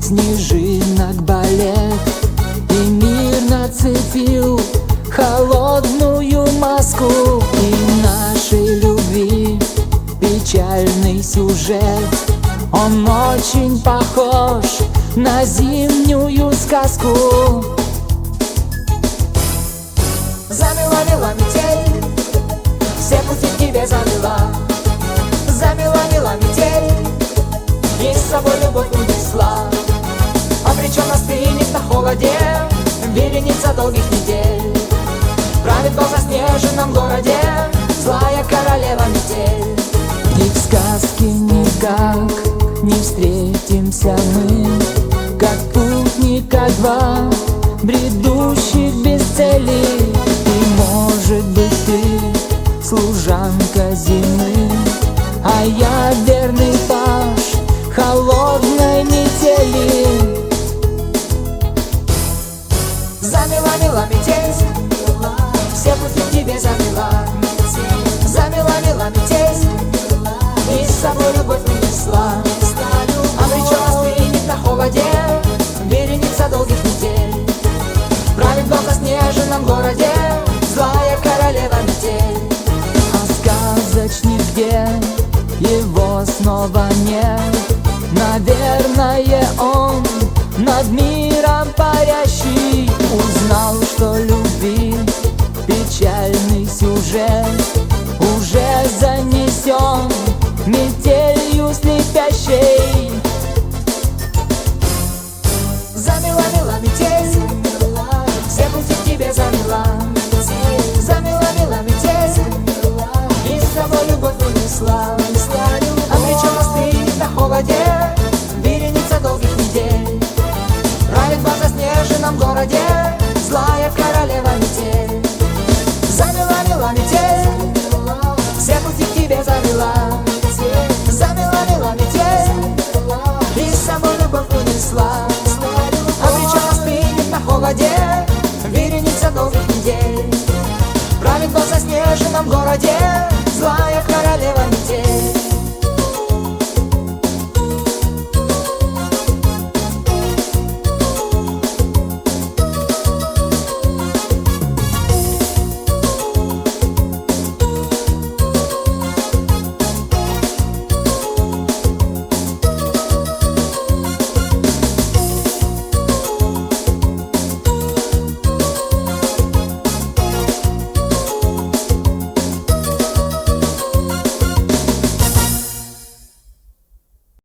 снежинок балет, и мир нацепил холодную маску. И нашей любви печальный сюжет, он очень похож на зимнюю сказку. Замела-мела метель, все пути к тебе замела. Замела-мела метель, и с собой любовь унесла. Обреченно стынет на холоде вереница долгих недель. Правит в заснеженном городе злая королева метель. И в сказке никак не встретимся мы, как путника два, бредущих без цели. И может быть ты служанка зимы, а я верный паж холодной метели. Замела-мела метель, все пути к тебе замела. Замела-мела метель, и с собой любовь унесла. Обреченно стынет на холоде вереница долгих недель. Правит в заснеженном городе злая королева метель. А сказочник где? Его снова нет. Наверное, он над миром парящий узнал, что любви печальный сюжет уже занесен метелью слепящей.